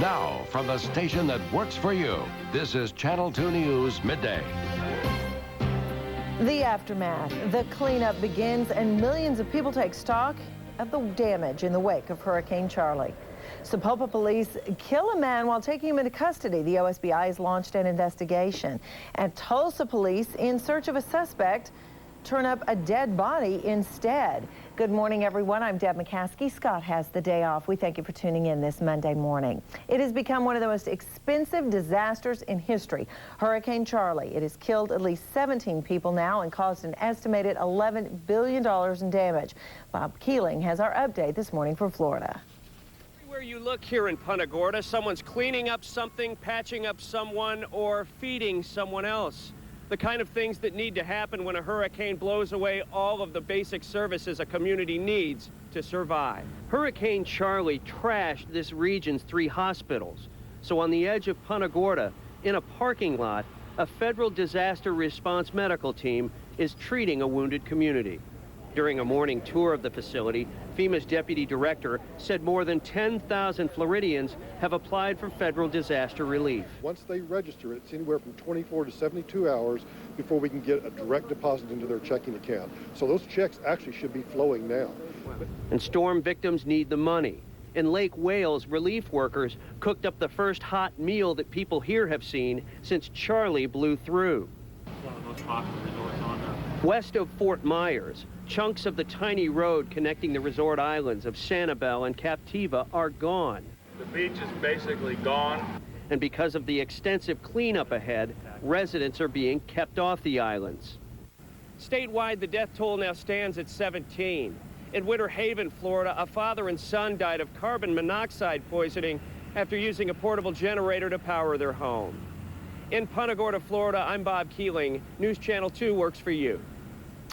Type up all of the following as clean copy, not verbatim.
Now, from the station that works for you, this is Channel 2 News Midday. The aftermath, the cleanup begins, and millions of people take stock of the damage in the wake of Hurricane Charlie. Sapulpa police kill a man while taking him into custody. The OSBI has launched an investigation. And Tulsa police, in search of a suspect, turn up a dead body instead. Good morning, everyone. I'm Deb McCaskey. Scott has the day off. We thank you for tuning in this Monday morning. It has become one of the most expensive disasters in history. Hurricane Charlie. It has killed at least 17 people now and caused an estimated $11 billion in damage. Bob Keeling has our update this morning from Florida. Everywhere you look here in Punta Gorda, someone's cleaning up something, patching up someone, or feeding someone else. The kind of things that need to happen when a hurricane blows away all of the basic services a community needs to survive. Hurricane Charlie trashed this region's 3 hospitals. So on the edge of Punta Gorda, in a parking lot, a federal disaster response medical team is treating a wounded community. During a morning tour of the facility, FEMA's deputy director said more than 10,000 Floridians have applied for federal disaster relief. Once they register, it's anywhere from 24 to 72 hours before we can get a direct deposit into their checking account. So those checks actually should be flowing now. And storm victims need the money. In Lake Wales, relief workers cooked up the first hot meal that people here have seen since Charlie blew through. One of the most popular resorts on West of Fort Myers, chunks of the tiny road connecting the resort islands of Sanibel and Captiva are gone. The beach is basically gone. And because of the extensive cleanup ahead, residents are being kept off the islands. Statewide, the death toll now stands at 17. In Winter Haven, Florida, a father and son died of carbon monoxide poisoning after using a portable generator to power their home. In Punta Gorda, Florida, I'm Bob Keeling. News Channel 2 works for you.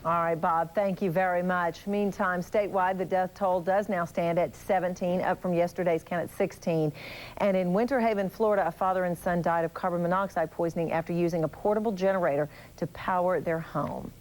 All right, Bob, thank you very much. Meantime, statewide, the death toll does now stand at 17, up from yesterday's count at 16. And in Winter Haven, Florida, a father and son died of carbon monoxide poisoning after using a portable generator to power their home.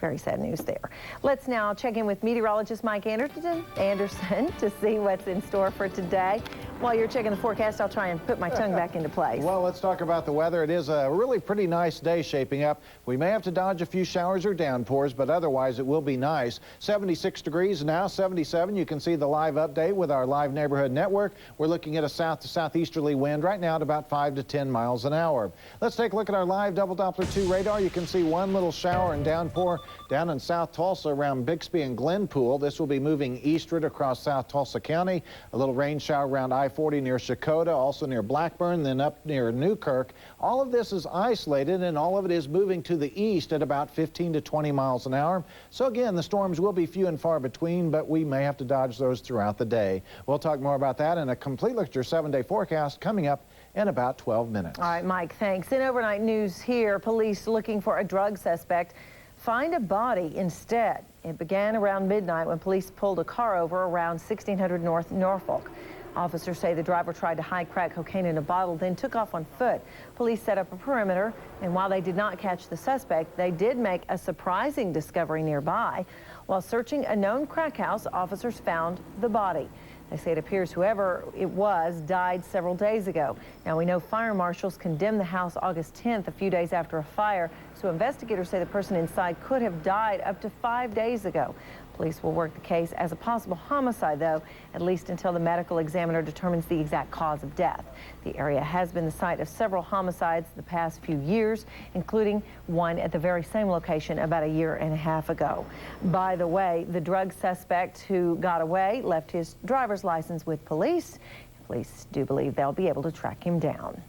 Very sad news there. Let's now check in with meteorologist Mike Anderson to see what's in store for today. While you're checking the forecast, I'll try and put my tongue back into place. Well, let's talk about the weather. It is a really pretty nice day shaping up. We may have to dodge a few showers or downpours, but otherwise it will be nice. 76 degrees now, 77. You can see the live update with our live neighborhood network. We're looking at a south to southeasterly wind right now at about 5 to 10 miles an hour. Let's take a look at our live double Doppler 2 radar. You can see one little shower and downpour down in South Tulsa around Bixby and Glenpool. This will be moving eastward across South Tulsa County. A little rain shower around I-40 near Shakota, also near Blackburn, then up near Newkirk. All of this is isolated, and all of it is moving to the east at about 15 to 20 miles an hour. So again, the storms will be few and far between, but we may have to dodge those throughout the day. We'll talk more about that in a complete look at your 7-day forecast coming up in about 12 minutes. All right, Mike, thanks. In overnight news here, police looking for a drug suspect find a body instead. It began around midnight when police pulled a car over around 1600 North Norfolk. Officers say the driver tried to hide crack cocaine in a bottle, then took off on foot. Police set up a perimeter, and while they did not catch the suspect, they did make a surprising discovery nearby. While searching a known crack house, officers found the body. They say it appears whoever it was died several days ago. Now, we know fire marshals condemned the house August 10th, a few days after a fire, so investigators say the person inside could have died up to 5 days ago. Police will work the case as a possible homicide, though, at least until the medical examiner determines the exact cause of death. The area has been the site of several homicides the past few years, including one at the very same location about a year and a half ago. By the way, the drug suspect who got away left his driver's license with police. Police do believe they'll be able to track him down.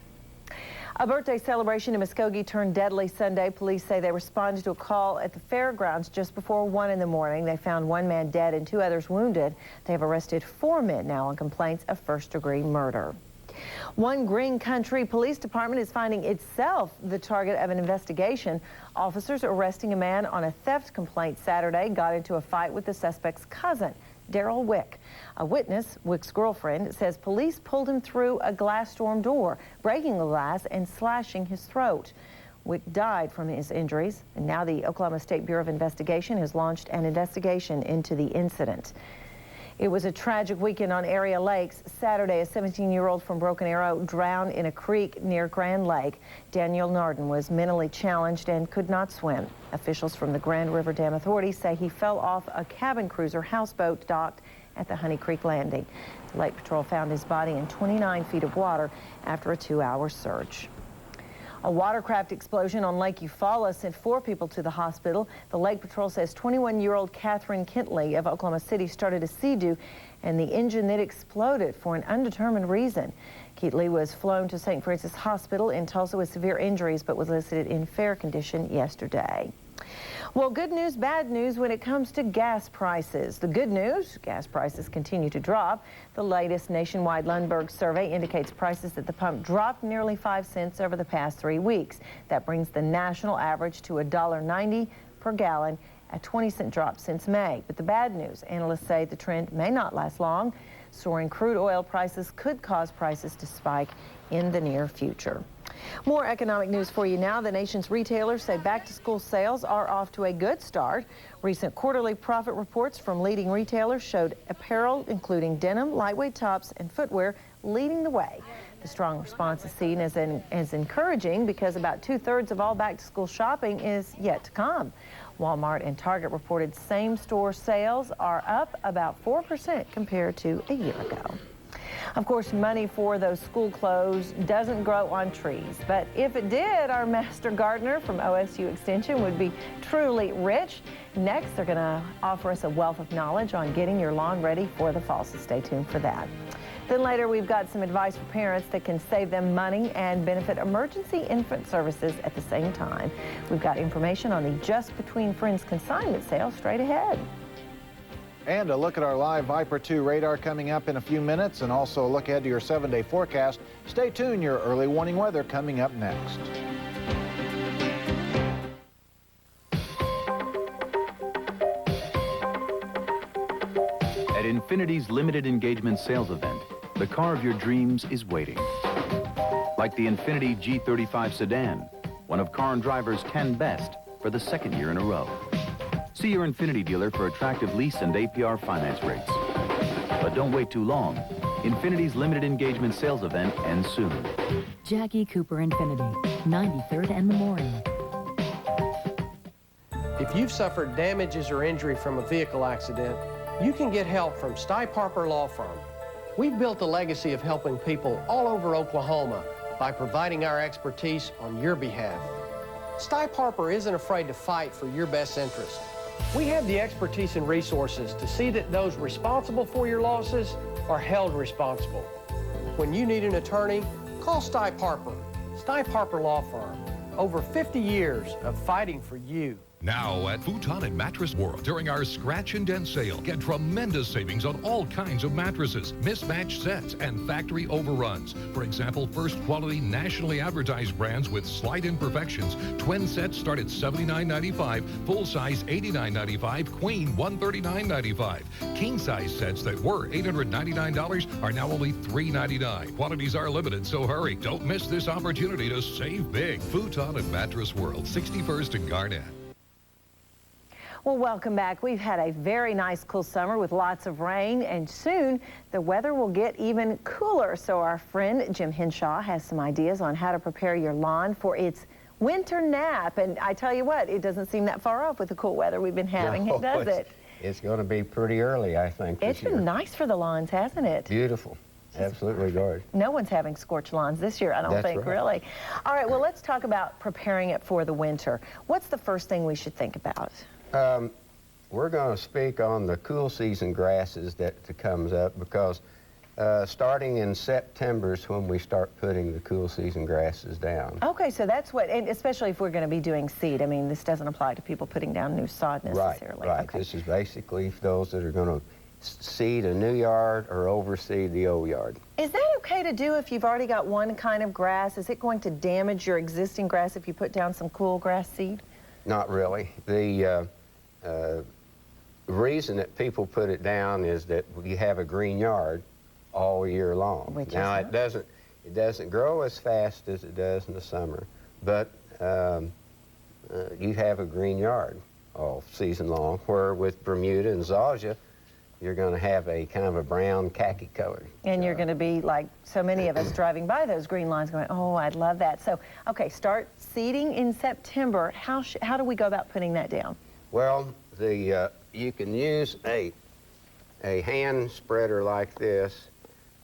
A birthday celebration in Muskogee turned deadly Sunday. Police say they responded to a call at the fairgrounds just before 1 in the morning. They found one man dead and 2 others wounded. They have arrested 4 men now on complaints of first-degree murder. One Green Country Police Department is finding itself the target of an investigation. Officers arresting a man on a theft complaint Saturday got into a fight with the suspect's cousin, Daryl Wick. A witness, Wick's girlfriend, says police pulled him through a glass storm door, breaking the glass and slashing his throat. Wick died from his injuries, and now the Oklahoma State Bureau of Investigation has launched an investigation into the incident. It was a tragic weekend on area lakes. Saturday, a 17-year-old from Broken Arrow drowned in a creek near Grand Lake. Daniel Narden was mentally challenged and could not swim. Officials from the Grand River Dam Authority say he fell off a cabin cruiser houseboat docked at the Honey Creek Landing. The Lake Patrol found his body in 29 feet of water after a 2-hour search. A watercraft explosion on Lake Eufaula sent 4 people to the hospital. The Lake Patrol says 21-year-old Catherine Kentley of Oklahoma City started a sea-doo, and the engine that exploded for an undetermined reason. Kentley was flown to St. Francis Hospital in Tulsa with severe injuries, but was listed in fair condition yesterday. Well, good news, bad news when it comes to gas prices. The good news, gas prices continue to drop. The latest nationwide Lundberg survey indicates prices at the pump dropped nearly 5 cents over the past 3 weeks. That brings the national average to $1.90 per gallon, a 20-cent drop since May. But the bad news, analysts say the trend may not last long. Soaring crude oil prices could cause prices to spike in the near future. More economic news for you now. The nation's retailers say back-to-school sales are off to a good start. Recent quarterly profit reports from leading retailers showed apparel, including denim, lightweight tops, and footwear, leading the way. The strong response is seen as encouraging because about 2/3 of all back-to-school shopping is yet to come. Walmart and Target reported same-store sales are up about 4% compared to a year ago. Of course, money for those school clothes doesn't grow on trees, but if it did, our master gardener from OSU Extension would be truly rich. Next, they're going to offer us a wealth of knowledge on getting your lawn ready for the fall, so stay tuned for that. Then later, we've got some advice for parents that can save them money and benefit emergency infant services at the same time. We've got information on the Just Between Friends consignment sale straight ahead. And a look at our live Viper 2 radar coming up in a few minutes, and also a look ahead to your 7-day forecast. Stay tuned, your early warning weather coming up next. At Infinity's limited engagement sales event, the car of your dreams is waiting. Like the Infiniti G35 sedan, one of car and drivers 10 best for the 2nd year in a row. See your Infiniti dealer for attractive lease and APR finance rates. But don't wait too long. Infinity's limited engagement sales event ends soon. Jackie Cooper Infiniti, 93rd and Memorial. If you've suffered damages or injury from a vehicle accident, you can get help from Stipe Harper Law Firm. We've built a legacy of helping people all over Oklahoma by providing our expertise on your behalf. Stipe Harper isn't afraid to fight for your best interest. We have the expertise and resources to see that those responsible for your losses are held responsible. When you need an attorney, call Stipe Harper. Stipe Harper Law Firm. Over 50 years of fighting for you. Now at Futon and Mattress World, during our Scratch and Dent sale, get tremendous savings on all kinds of mattresses, mismatched sets, and factory overruns. For example, first quality, nationally advertised brands with slight imperfections. Twin sets start at $79.95, full size $89.95, queen $139.95. King size sets that were $899 are now only $399. Quantities are limited, so hurry. Don't miss this opportunity to save big. Futon and Mattress World, 61st and Garnett. Well, welcome back. We've had a very nice, cool summer with lots of rain, and soon the weather will get even cooler. So our friend Jim Henshaw has some ideas on how to prepare your lawn for its winter nap. And I tell you what, it doesn't seem that far off with the cool weather we've been having, no, does it? It's going to be pretty early, I think. It's been nice for the lawns, hasn't it? Beautiful. Absolutely gorgeous. No one's having scorched lawns this year, I don't think, right. really. All right, well, let's talk about preparing it for the winter. What's the first thing we should think about? We're going to speak on the cool season grasses that comes up, because starting in September is when we start putting the cool season grasses down. Okay, so that's what, and especially if we're going to be doing seed. I mean, this doesn't apply to people putting down new sod necessarily. Right. Okay. This is basically for those that are going to seed a new yard or overseed the old yard. Is that okay to do if you've already got one kind of grass? Is it going to damage your existing grass if you put down some cool grass seed? Not really. The reason that people put it down is that you have a green yard all year long. Now it doesn't grow as fast as it does in the summer, but you have a green yard all season long, where with Bermuda and Zoysia, you're going to have a kind of a brown khaki color. And you're going to be like so many of us driving by those green lines going, oh, I'd love that. So, okay, start seeding in September. How do we go about putting that down? Well, you can use a hand spreader like this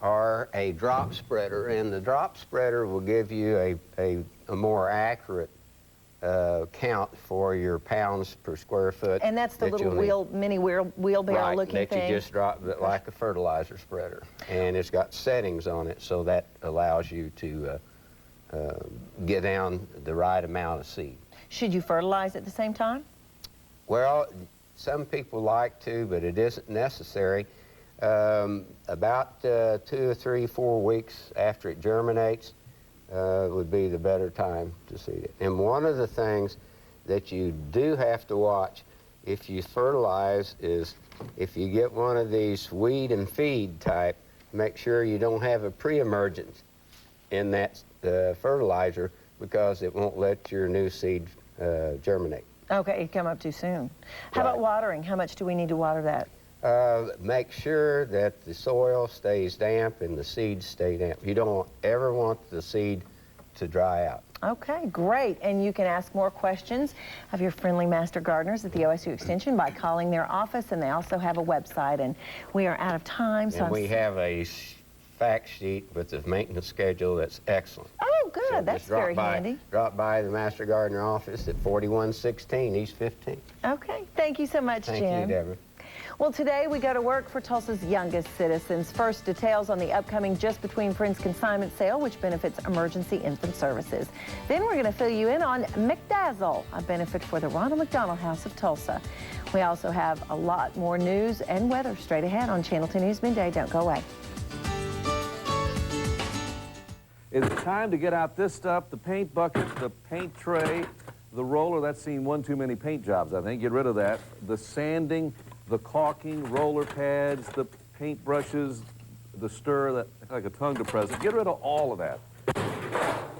or a drop spreader, and the drop spreader will give you a more accurate count for your pounds per square foot. And that's the little mini wheelbarrow looking that thing? You just drop it like a fertilizer spreader. And it's got settings on it, so that allows you to get down the right amount of seed. Should you fertilize at the same time? Well, some people like to, but it isn't necessary. About 2 or 3, 4 weeks after it germinates would be the better time to seed it. And one of the things that you do have to watch if you fertilize is if you get one of these weed and feed type, make sure you don't have a pre-emergence in that fertilizer, because it won't let your new seed germinate. Okay, it come up too soon. How about watering? How much do we need to water that? Make sure that the soil stays damp and the seeds stay damp. You don't ever want the seed to dry out. Okay, great. And you can ask more questions of your friendly master gardeners at the OSU Extension by calling their office, and they also have a website. And we are out of time. So we have a fact sheet with the maintenance schedule that's excellent. Oh, good. So that's very handy. Drop by the master gardener office at 4116 East 15th. Okay. Thank you so much, Jim. Thank you, Deborah. Well, today we go to work for Tulsa's youngest citizens. First, details on the upcoming Just Between Friends consignment sale, which benefits emergency infant services. Then we're going to fill you in on McDazzle, a benefit for the Ronald McDonald House of Tulsa. We also have a lot more news and weather straight ahead on Channel 2 News Midday. Don't go away. It's time to get out this stuff, the paint bucket, the paint tray, the roller. That's seen one too many paint jobs, I think. Get rid of that. The sanding, the caulking, roller pads, the paint brushes, the stir, that like a tongue depressor. Get rid of all of that.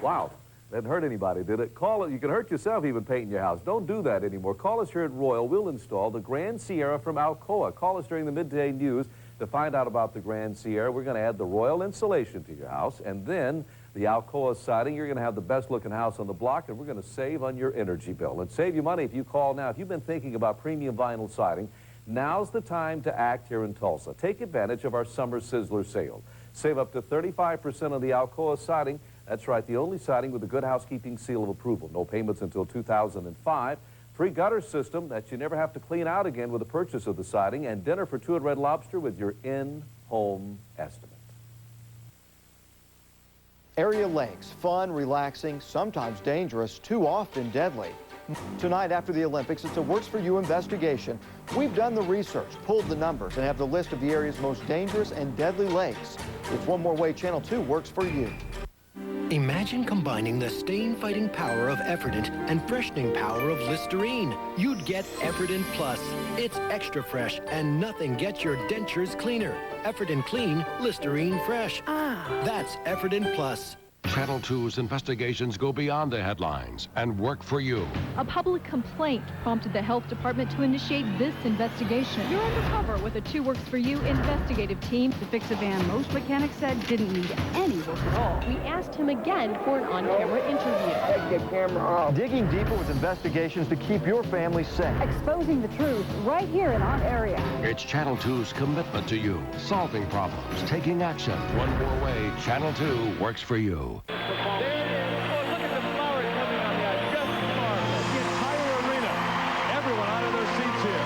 Wow, that didn't hurt anybody, did it? Call it. You can hurt yourself even painting your house. Don't do that anymore. Call us here at Royal. We'll install the Grand Sierra from ALCOA. Call us during the midday news to find out about the Grand Sierra. We're going to add the Royal insulation to your house, and then the ALCOA siding. You're going to have the best looking house on the block, and we're going to save on your energy bill. And save you money if you call now. If you've been thinking about premium vinyl siding, now's the time to act here in Tulsa. Take advantage of our summer sizzler sale. Save up to 35% on the ALCOA siding. That's right, the only siding with a Good Housekeeping seal of approval. No payments until 2005. Free gutter system that you never have to clean out again with the purchase of the siding. And dinner for two at Red Lobster with your in-home estimate. Area lakes, fun, relaxing, sometimes dangerous, too often deadly. Tonight after the Olympics, it's a Works For You investigation. We've done the research, pulled the numbers, and have the list of the area's most dangerous and deadly lakes. It's one more way Channel 2 works for you. Imagine combining the stain-fighting power of Efferdent and freshening power of Listerine. You'd get Efferdent Plus. It's extra fresh, and nothing gets your dentures cleaner. Efferdent Clean, Listerine Fresh. That's Efferdent Plus. Channel 2's investigations go beyond the headlines and work for you. A public complaint prompted the health department to initiate this investigation. You're undercover with a 2 Works For You investigative team to fix a van most mechanics said didn't need any work at all. We asked him again for an on-camera interview. Take the camera off. Digging deeper with investigations to keep your family safe. Exposing the truth right here in our area. It's Channel 2's commitment to you, solving problems, taking action. One more way Channel 2 works for you. There it is. Oh, look at the flowers coming on the ice. Just marvelous. The entire arena. Everyone out of their seats here.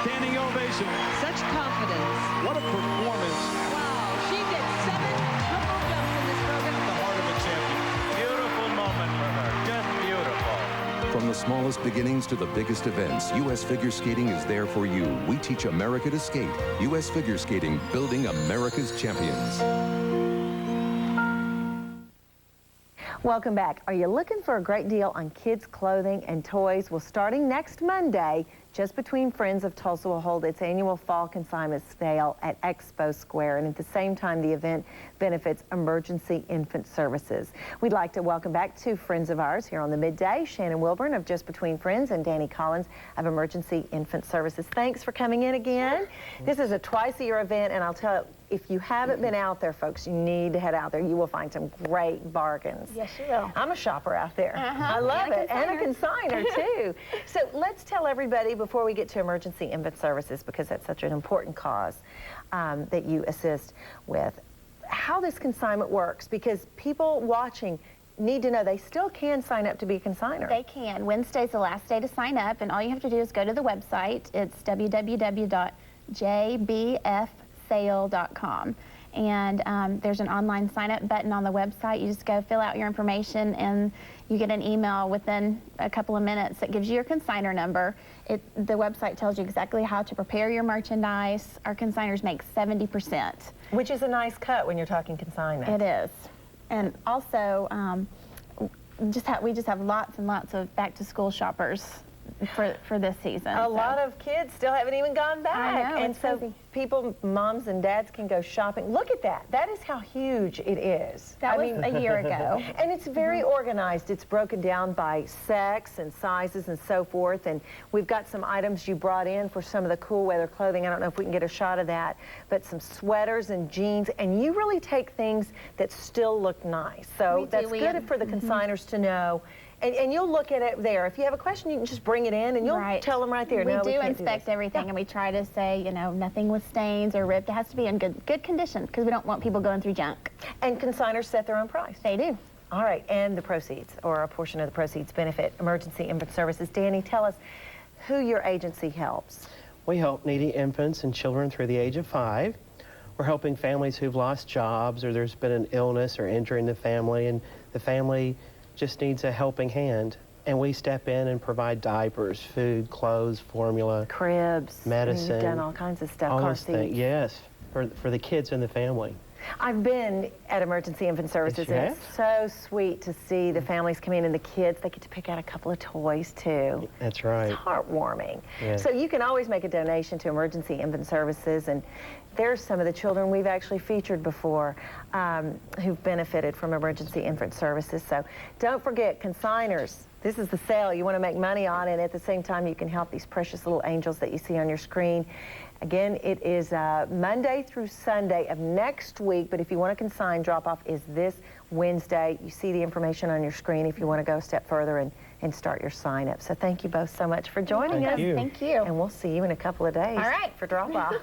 Standing ovation. Such confidence. What a performance. Wow. She did 7 triple jumps in this program. The heart of a champion. Beautiful moment for her. Just beautiful. From the smallest beginnings to the biggest events, U.S. Figure Skating is there for you. We teach America to skate. U.S. Figure Skating, building America's champions. Welcome back. Are you looking for a great deal on kids' clothing and toys? Well, starting next Monday, Just Between Friends of Tulsa will hold its annual fall consignment sale at Expo Square, and at the same time, the event benefits emergency infant services. We'd like to welcome back two friends of ours here on the Midday, Shannon Wilburn of Just Between Friends and Danny Collins of Emergency Infant Services. Thanks for coming in again. This is a twice-a-year event, and I'll tell you, if you haven't been out there, folks, you need to head out there. You will find some great bargains. Yes, you will. I'm a shopper out there. I love it. And a consigner, too. So let's tell everybody before we get to emergency infant services, because that's such an important cause that you assist with, how this consignment works, because people watching need to know they still can sign up to be a consigner. They can. Wednesday's the last day to sign up, and all you have to do is go to the website. It's www.jbfsale.com. And there's an online sign-up button on the website. You just go fill out your information, and you get an email within a couple of minutes that gives you your consignor number. The website tells you exactly how to prepare your merchandise. Our consigners make 70%. Which is a nice cut when you're talking consignment. It is. And also, we just have lots and lots of back-to-school shoppers for this season. A lot of kids still haven't even gone back. I know, and so crazy. People, moms and dads, can go shopping. Look at that. That is how huge it is. That was a year ago. And it's very organized. It's broken down by sex and sizes and so forth. And we've got some items you brought in for some of the cool weather clothing. I don't know if we can get a shot of that, but some sweaters and jeans. And you really take things that still look nice. So that's good for the consigners to know. And you'll look at it there. If you have a question, you can just bring it in, and you'll tell them right there. We no, do we can't inspect everything, and we try to say, you know, nothing with stains or ripped. It has to be in good condition, because we don't want people going through junk. And consigners set their own price. They do. All right, and the proceeds, or a portion of the proceeds, benefit Emergency Infant Services. Danny, tell us who your agency helps. We help needy infants and children through the age of 5. We're helping families who've lost jobs, or there's been an illness or injury in the family, and the family just needs a helping hand. And we step in and provide diapers, food, clothes, formula, cribs, medicine. You've done all kinds of stuff, all car those seats. things. Yes, for the kids in the family. I've been at Emergency Infant Services, and it's so sweet to see the families come in and the kids, they get to pick out a couple of toys, too. That's right. It's heartwarming. Yeah. So you can always make a donation to Emergency Infant Services, and there's some of the children we've actually featured before who've benefited from Emergency Infant Services. So don't forget, consigners, this is the sale you want to make money on, and at the same time you can help these precious little angels that you see on your screen. Again, it is Monday through Sunday of next week, but if you want to consign, drop-off is this Wednesday. You see the information on your screen if you want to go a step further and start your sign-up. So thank you both so much for joining us. Thank you. And we'll see you in a couple of days. All right. For drop-off.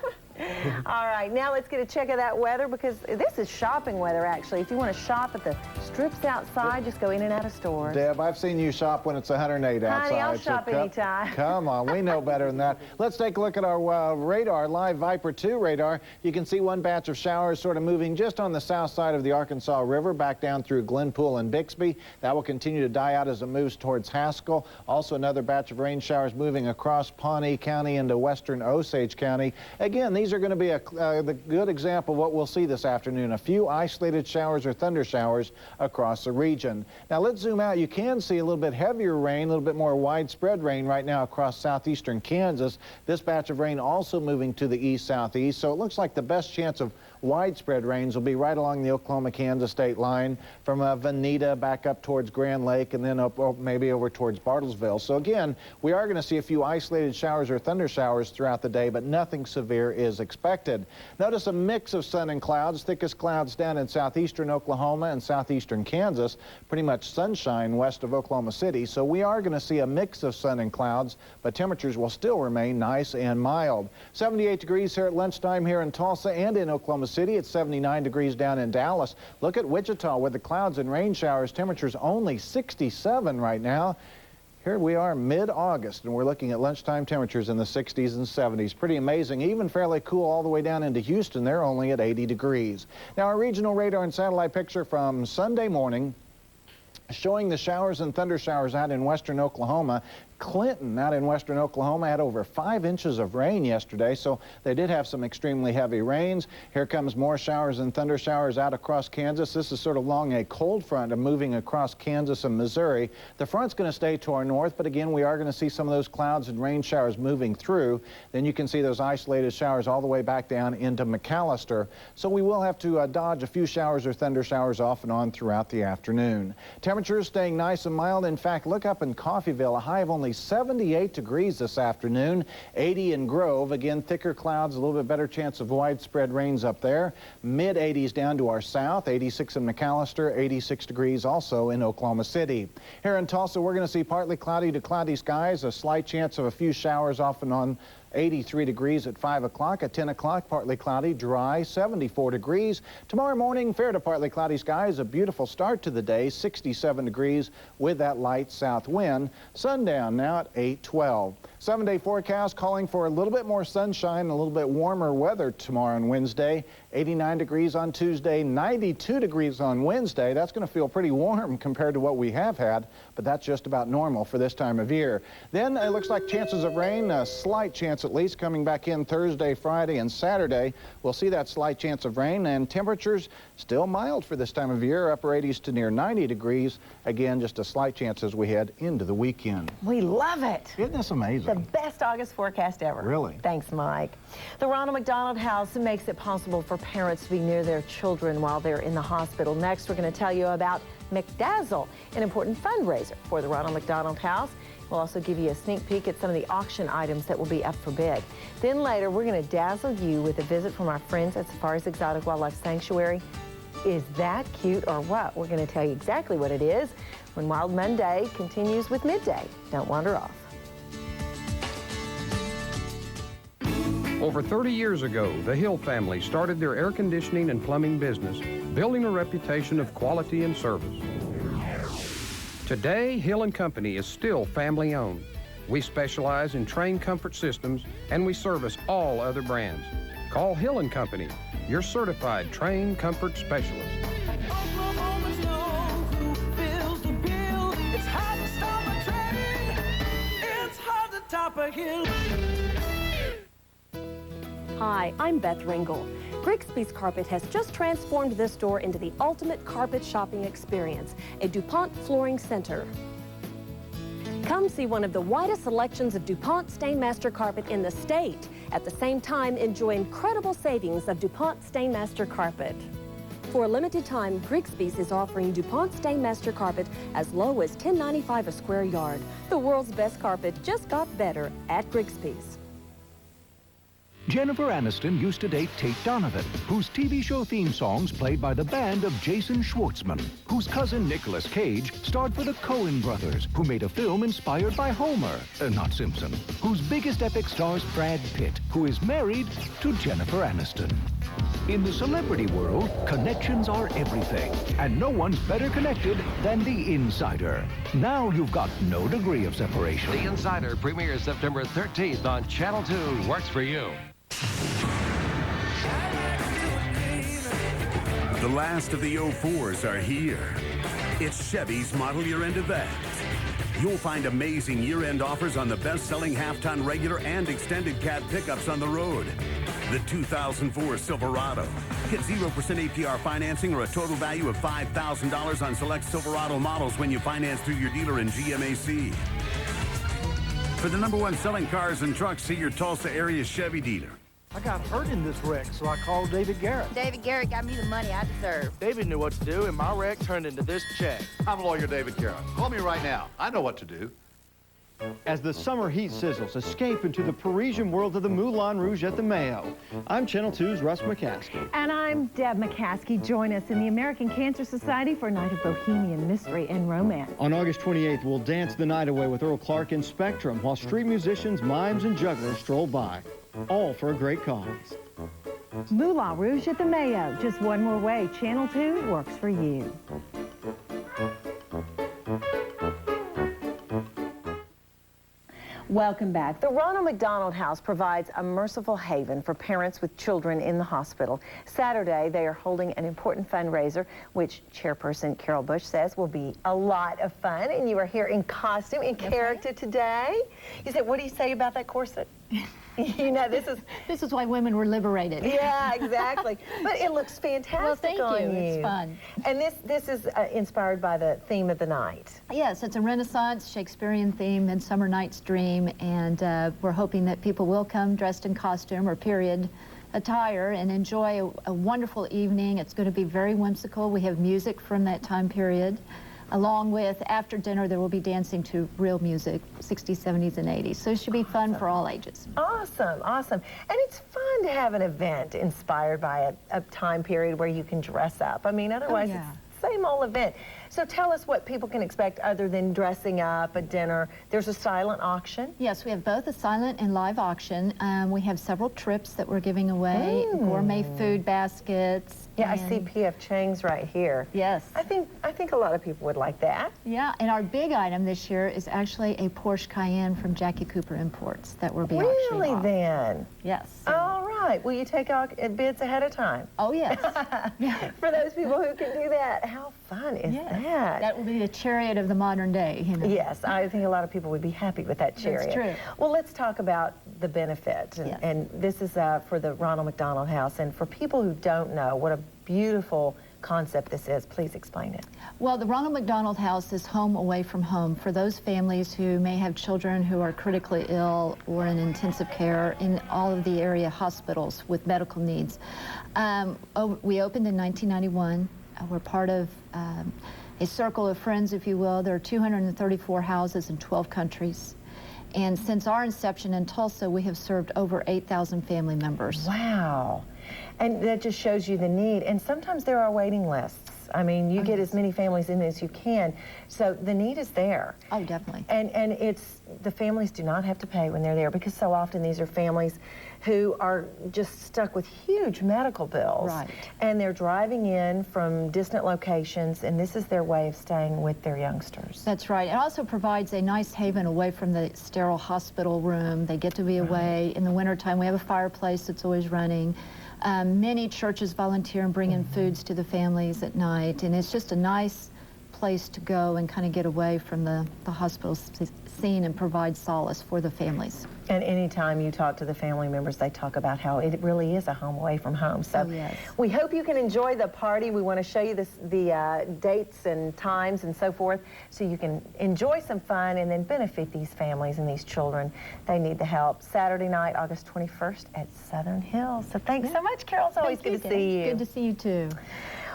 All right, now let's get a check of that weather, because this is shopping weather, actually. If you want to shop at the strips outside, just go in and out of stores. Deb, I've seen you shop when it's 108 outside. Honey, I'll shop anytime. Come on, we know better than that. Let's take a look at our radar, live Viper 2 radar. You can see one batch of showers sort of moving just on the south side of the Arkansas River, back down through Glenpool and Bixby. That will continue to die out as it moves towards Haskell. Also another batch of rain showers moving across Pawnee County into western Osage County. Again, these are going to be the good example of what we'll see this afternoon. A few isolated showers or thunder showers across the region. Now let's zoom out. You can see a little bit heavier rain, a little bit more widespread rain right now across southeastern Kansas. This batch of rain also moving to the east-southeast, so it looks like the best chance of widespread rains will be right along the Oklahoma-Kansas state line from Veneta back up towards Grand Lake and then up maybe over towards Bartlesville. So again, we are going to see a few isolated showers or thunder showers throughout the day, but nothing severe is expected. Notice a mix of sun and clouds, thickest clouds down in southeastern Oklahoma and southeastern Kansas, pretty much sunshine west of Oklahoma City. So we are going to see a mix of sun and clouds, but temperatures will still remain nice and mild. 78 degrees here at lunchtime here in Tulsa and in Oklahoma City. It's 79 degrees down in Dallas. Look at Wichita with the clouds and rain showers. Temperatures only 67 right now. Here we are mid-August, and we're looking at lunchtime temperatures in the 60s and 70s. Pretty amazing, even fairly cool all the way down into Houston. They're only at 80 degrees. Now, our regional radar and satellite picture from Sunday morning showing the showers and thunder showers out in western Oklahoma. Clinton out in western Oklahoma had over 5 inches of rain yesterday, so they did have some extremely heavy rains. Here comes more showers and thunder showers out across Kansas. This is sort of along a cold front moving across Kansas and Missouri. The front's going to stay to our north, but again, we are going to see some of those clouds and rain showers moving through. Then you can see those isolated showers all the way back down into McAllister. So we will have to dodge a few showers or thunder showers off and on throughout the afternoon. Temperatures staying nice and mild. In fact, look up in Coffeyville, a high of only 78 degrees this afternoon. 80 in Grove. Again, thicker clouds, a little bit better chance of widespread rains up there. Mid-80s down to our south. 86 in McAllister, 86 degrees also in Oklahoma City. Here in Tulsa, we're going to see partly cloudy to cloudy skies, a slight chance of a few showers off and on. 83 degrees at 5 o'clock. At 10 o'clock, partly cloudy, dry, 74 degrees. Tomorrow morning, fair to partly cloudy skies, a beautiful start to the day, 67 degrees with that light south wind. Sundown now at 8:12. 7-day forecast calling for a little bit more sunshine, a little bit warmer weather tomorrow and Wednesday. 89 degrees on Tuesday, 92 degrees on Wednesday. That's going to feel pretty warm compared to what we have had, but that's just about normal for this time of year. Then it looks like chances of rain, a slight chance at least, coming back in Thursday, Friday, and Saturday. We'll see that slight chance of rain, and temperatures still mild for this time of year, upper 80s to near 90 degrees. Again, just a slight chance as we head into the weekend. We love it. Isn't this amazing? The best August forecast ever. Really? Thanks, Mike. The Ronald McDonald House makes it possible for parents to be near their children while they're in the hospital. Next, we're going to tell you about McDazzle, an important fundraiser for the Ronald McDonald House. We'll also give you a sneak peek at some of the auction items that will be up for bid. Then later, we're going to dazzle you with a visit from our friends at Safari's Exotic Wildlife Sanctuary. Is that cute or what? We're going to tell you exactly what it is when Wild Monday continues with Midday. Don't wander off. Over 30 years ago, the Hill family started their air conditioning and plumbing business, building a reputation of quality and service. Today, Hill & Company is still family-owned. We specialize in Trane comfort systems, and we service all other brands. Call Hill & Company, your certified Trane comfort specialist. Oklahomans know who fills the bill. It's hard to stop a train. It's hard to top a hill. Hi, I'm Beth Ringel. Grigsby's Carpet has just transformed this store into the ultimate carpet shopping experience, a DuPont flooring center. Come see one of the widest selections of DuPont Stainmaster carpet in the state. At the same time, enjoy incredible savings of DuPont Stainmaster carpet. For a limited time, Grigsby's is offering DuPont Stainmaster carpet as low as $10.95 a square yard. The world's best carpet just got better at Grigsby's. Jennifer Aniston used to date Tate Donovan, whose TV show theme songs played by the band of Jason Schwartzman, whose cousin Nicolas Cage starred for the Coen brothers, who made a film inspired by Homer, not Simpson, whose biggest epic stars Brad Pitt, who is married to Jennifer Aniston. In the celebrity world, connections are everything, and no one's better connected than The Insider. Now you've got no degree of separation. The Insider premieres September 13th on Channel 2. Works for you. The last of the 04s are here. It's Chevy's model year-end event. You'll find amazing year-end offers on the best-selling half-ton regular and extended cab pickups on the road. The 2004 Silverado. Get 0% APR financing or a total value of $5,000 on select Silverado models when you finance through your dealer in GMAC. For the #1 selling cars and trucks, see your Tulsa area Chevy dealer. I got hurt in this wreck, so I called David Garrett. David Garrett got me the money I deserve. David knew what to do, and my wreck turned into this check. I'm lawyer David Garrett. Call me right now. I know what to do. As the summer heat sizzles, escape into the Parisian world of the Moulin Rouge at the Mayo. I'm Channel 2's Russ McCaskey. And I'm Deb McCaskey. Join us in the American Cancer Society for a night of bohemian mystery and romance. On August 28th, we'll dance the night away with Earl Clark and Spectrum while street musicians, mimes, and jugglers stroll by. All for a great cause. Moulin Rouge at the Mayo. Just one more way. Channel 2 works for you. Welcome back. The Ronald McDonald House provides a merciful haven for parents with children in the hospital. Saturday, they are holding an important fundraiser, which Chairperson Carol Bush says will be a lot of fun. And you are here in costume, in character today. You said, what do you say about that corset? You know, this is why women were liberated. Yeah, exactly. But it looks fantastic. Well, thank on you. It's fun. And this is inspired by the theme of the night. Yes, it's a Renaissance Shakespearean theme, Midsummer Night's Dream, and we're hoping that people will come dressed in costume or period attire and enjoy a wonderful evening. It's going to be very whimsical. We have music from that time period. Along with, after dinner, there will be dancing to real music, 60s, 70s, and 80s. So it should be fun for all ages. Awesome, awesome. And it's fun to have an event inspired by a time period where you can dress up. I mean, otherwise it's the same old event. So tell us what people can expect other than dressing up at dinner. There's a silent auction? Yes, we have both a silent and live auction. We have several trips that we're giving away, gourmet food baskets. Yeah, I see P.F. Chang's right here. Yes. I think a lot of people would like that. Yeah, and our big item this year is actually a Porsche Cayenne from Jackie Cooper Imports that we'll be auctioning Really off. Then? Yes. All right. Will you take out bids ahead of time? Oh, yes. For those people who can do that, how fun is that? That will be the chariot of the modern day. You know? Yes, I think a lot of people would be happy with that chariot. That's true. Well, let's talk about the benefit. And this is for the Ronald McDonald House. And for people who don't know what a beautiful concept this is, please explain it. Well, the Ronald McDonald House is home away from home for those families who may have children who are critically ill or in intensive care in all of the area hospitals with medical needs. We opened in 1991. We're part of a circle of friends, if you will. There are 234 houses in 12 countries. And since our inception in Tulsa, we have served over 8,000 family members. Wow. And that just shows you the need. And sometimes there are waiting lists. I mean, you get as many families in as you can. So the need is there. Oh, definitely. And the families do not have to pay when they're there, because so often these are families who are just stuck with huge medical bills. Right. And they're driving in from distant locations, and this is their way of staying with their youngsters. That's right. It also provides a nice haven away from the sterile hospital room. They get to be away. In the wintertime, we have a fireplace that's always running. Many churches volunteer and bring in foods to the families at night, and it's just a nice place to go and kind of get away from the hospital scene and provide solace for the families. And anytime you talk to the family members, they talk about how it really is a home away from home. So we hope you can enjoy the party. We want to show you the dates and times and so forth, so you can enjoy some fun and then benefit these families and these children. They need the help. Saturday night, August 21st at Southern Hills. So thanks so much, Carol. It's always good to see you. Good to see you, too.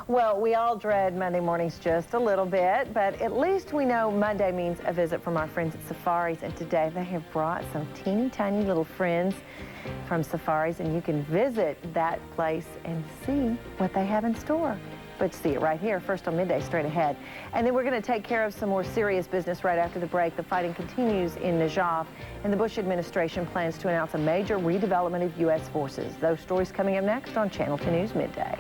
Well, we all dread Monday mornings just a little bit, but at least we know Monday means a visit from our friends at Safaris, and today they have brought some teeny tiny little friends from Safaris, and you can visit that place and see what they have in store. But see it right here, first on Midday, straight ahead. And then we're going to take care of some more serious business right after the break. The fighting continues in Najaf, and the Bush administration plans to announce a major redevelopment of U.S. forces. Those stories coming up next on Channel 2 News Midday.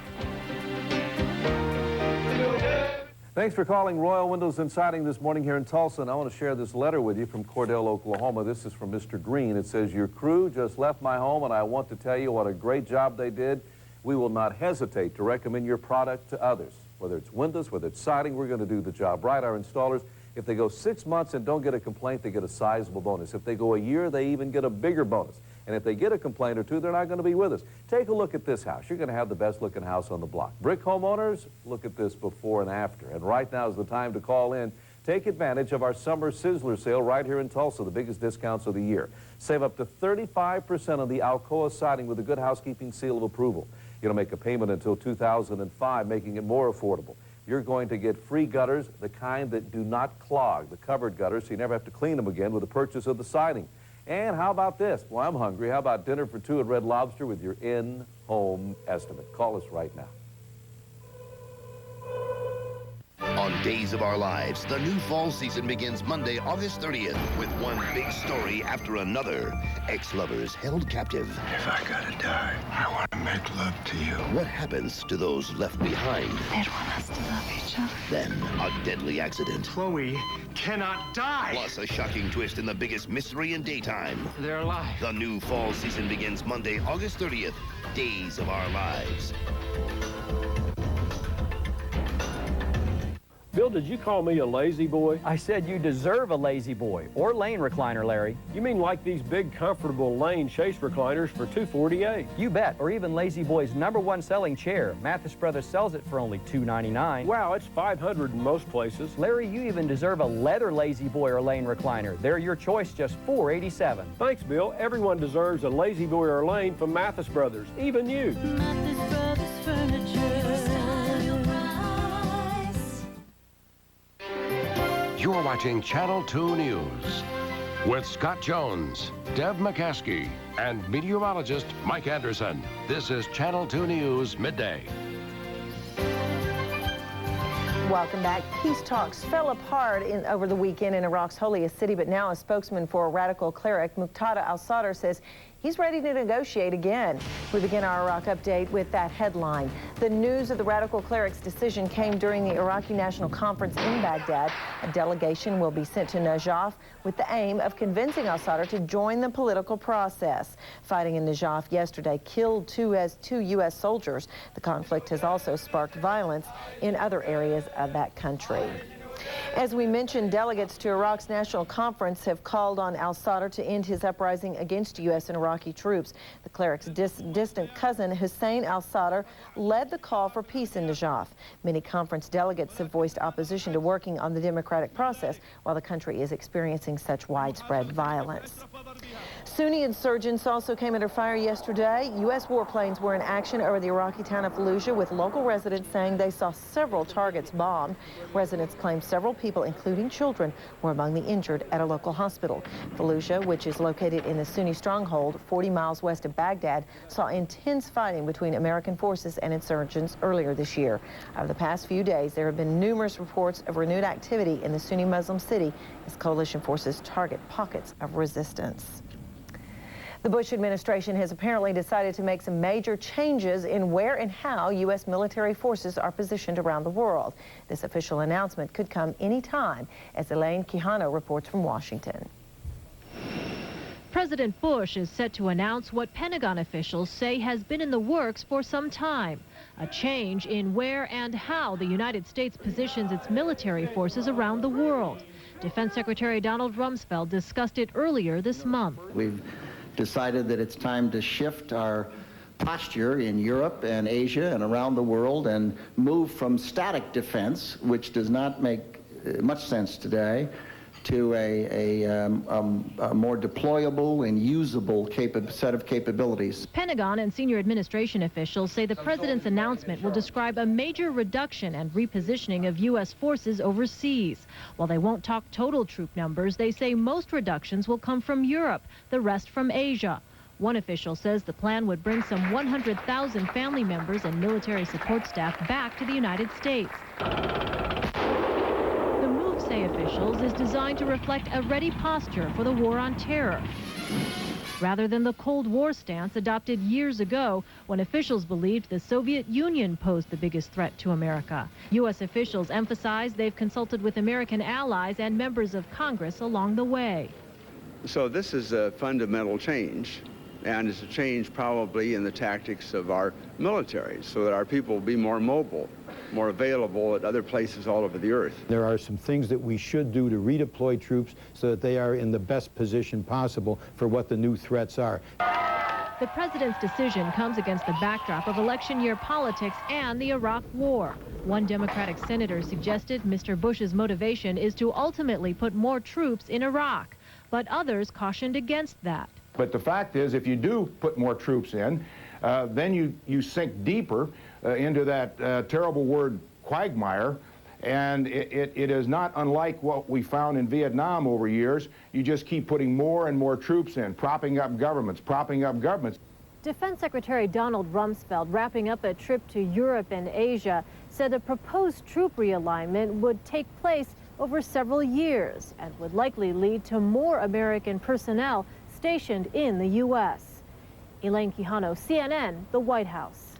Thanks for calling Royal Windows and Siding this morning here in Tulsa, and I want to share this letter with you from Cordell, Oklahoma. This is from Mr. Green. It says, "Your crew just left my home, and I want to tell you what a great job they did. We will not hesitate to recommend your product to others. Whether it's windows, whether it's siding, we're going to do the job right. Our installers, if they go 6 months and don't get a complaint, they get a sizable bonus. If they go a year, they even get a bigger bonus. And if they get a complaint or two, they're not going to be with us. Take a look at this house. You're going to have the best looking house on the block. Brick homeowners, look at this before and after. And right now is the time to call in. Take advantage of our summer sizzler sale right here in Tulsa, the biggest discounts of the year. Save up to 35% on the ALCOA siding with a Good Housekeeping seal of approval. You don't make a payment until 2005, making it more affordable. You're going to get free gutters, the kind that do not clog, the covered gutters, so you never have to clean them again with the purchase of the siding. And how about this? Well, I'm hungry. How about dinner for two at Red Lobster with your in-home estimate? Call us right now. Days of Our Lives. The new fall season begins Monday, August 30th, with one big story after another. Ex-lovers held captive. If I gotta die, I want to make love to you. What happens to those left behind? They'd want us to love each other. Then, a deadly accident. Chloe cannot die. Plus, a shocking twist in the biggest mystery in daytime. They're alive. The new fall season begins Monday, August 30th. Days of Our Lives. Bill, did you call me a lazy boy? I said you deserve a lazy boy or lane recliner, Larry. You mean like these big, comfortable lane chase recliners for $248? You bet, or even Lazy Boy's #1 selling chair. Mathis Brothers sells it for only $299. Wow, it's $500 in most places. Larry, you even deserve a leather Lazy Boy or lane recliner. They're your choice, just $487. Thanks, Bill. Everyone deserves a lazy boy or lane from Mathis Brothers, even you. Mathis Brothers Furniture. You're watching Channel 2 News with Scott Jones, Deb McCaskey, and meteorologist Mike Anderson. This is Channel 2 News Midday. Welcome back. Peace talks fell apart over the weekend in Iraq's holiest city, but now a spokesman for a radical cleric, Muqtada al-Sadr, says he's ready to negotiate again. We begin our Iraq update with that headline. The news of the radical cleric's decision came during the Iraqi National Conference in Baghdad. A delegation will be sent to Najaf with the aim of convincing al-Sadr to join the political process. Fighting in Najaf yesterday killed two U.S. soldiers. The conflict has also sparked violence in other areas of that country. As we mentioned, delegates to Iraq's National Conference have called on al-Sadr to end his uprising against U.S. and Iraqi troops. The cleric's distant cousin, Hussein al-Sadr, led the call for peace in Najaf. Many conference delegates have voiced opposition to working on the democratic process while the country is experiencing such widespread violence. Sunni insurgents also came under fire yesterday. U.S. warplanes were in action over the Iraqi town of Fallujah, with local residents saying they saw several targets bombed. Residents claim several people, including children, were among the injured at a local hospital. Fallujah, which is located in the Sunni stronghold 40 miles west of Baghdad, saw intense fighting between American forces and insurgents earlier this year. Over the past few days, there have been numerous reports of renewed activity in the Sunni Muslim city as coalition forces target pockets of resistance. The Bush administration has apparently decided to make some major changes in where and how U.S. military forces are positioned around the world. This official announcement could come any time, as Elaine Quijano reports from Washington. President Bush is set to announce what Pentagon officials say has been in the works for some time, a change in where and how the United States positions its military forces around the world. Defense Secretary Donald Rumsfeld discussed it earlier this month. We've decided that it's time to shift our posture in Europe and Asia and around the world and move from static defense, which does not make much sense today, to a more deployable and usable set of capabilities. Pentagon and senior administration officials say the president's announcement will describe a major reduction and repositioning of U.S. forces overseas. While they won't talk total troop numbers, they say most reductions will come from Europe, the rest from Asia. One official says the plan would bring some 100,000 family members and military support staff back to the United States. Say officials is designed to reflect a ready posture for the war on terror, rather than the Cold War stance adopted years ago when officials believed the Soviet Union posed the biggest threat to America. U.S. officials emphasize they've consulted with American allies and members of Congress along the way. So this is a fundamental change, and it's a change probably in the tactics of our military, so that our people will be more mobile, more available at other places all over the earth. There are some things that we should do to redeploy troops so that they are in the best position possible for what the new threats are. The president's decision comes against the backdrop of election year politics and the Iraq War. One Democratic senator suggested Mr. Bush's motivation is to ultimately put more troops in Iraq, but others cautioned against that. But the fact is, if you do put more troops in, then you sink deeper into that terrible word quagmire, and it is not unlike what we found in Vietnam over years. You just keep putting more and more troops in, propping up governments, propping up governments. Defense Secretary Donald Rumsfeld, wrapping up a trip to Europe and Asia, said the proposed troop realignment would take place over several years and would likely lead to more American personnel stationed in the U.S. Elaine Quijano, CNN, the White House.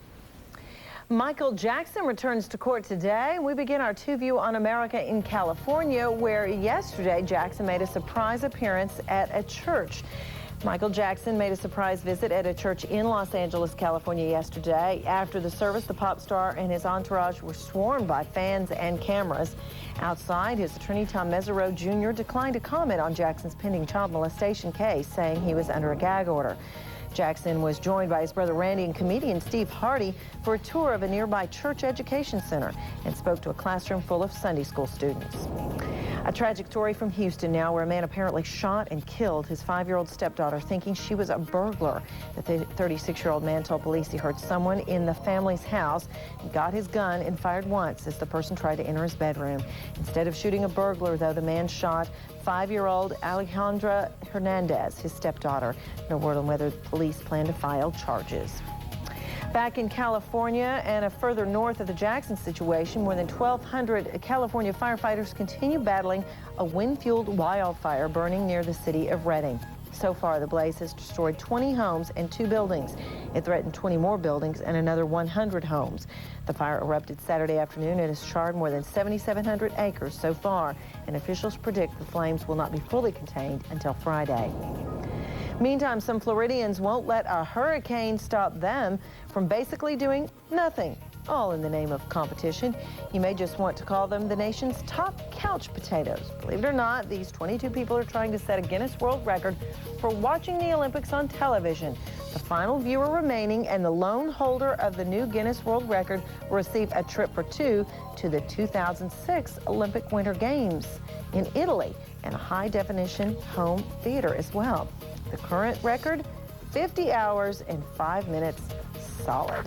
Michael Jackson returns to court today. We begin our two-view on America in California, where yesterday Jackson made a surprise appearance at a church. Michael Jackson made a surprise visit at a church in Los Angeles, California yesterday. After the service, the pop star and his entourage were swarmed by fans and cameras. Outside, his attorney Tom Mesereau Jr. declined to comment on Jackson's pending child molestation case, saying he was under a gag order. Jackson was joined by his brother Randy and comedian Steve Hardy for a tour of a nearby church education center and spoke to a classroom full of Sunday school students. A tragic story from Houston now, where a man apparently shot and killed his 5-year-old stepdaughter thinking she was a burglar. The 36-year-old man told police he heard someone in the family's house. He got his gun and fired once as the person tried to enter his bedroom. Instead of shooting a burglar, though, the man shot 5-year-old Alejandra Hernandez, his stepdaughter. No word on whether police plan to file charges. Back in California and further north of the Jackson situation, more than 1,200 California firefighters continue battling a wind-fueled wildfire burning near the city of Redding. So far, the blaze has destroyed 20 homes and 2 buildings. It threatened 20 more buildings and another 100 homes. The fire erupted Saturday afternoon and has charred more than 7,700 acres so far, and officials predict the flames will not be fully contained until Friday. Meantime, some Floridians won't let a hurricane stop them from basically doing nothing, all in the name of competition. You may just want to call them the nation's top couch potatoes. Believe it or not, these 22 people are trying to set a Guinness World Record for watching the Olympics on television. The final viewer remaining and the lone holder of the new Guinness World Record will receive a trip for 2 to the 2006 Olympic Winter Games in Italy and a high-definition home theater as well. The current record, 50 hours and 5 minutes solid.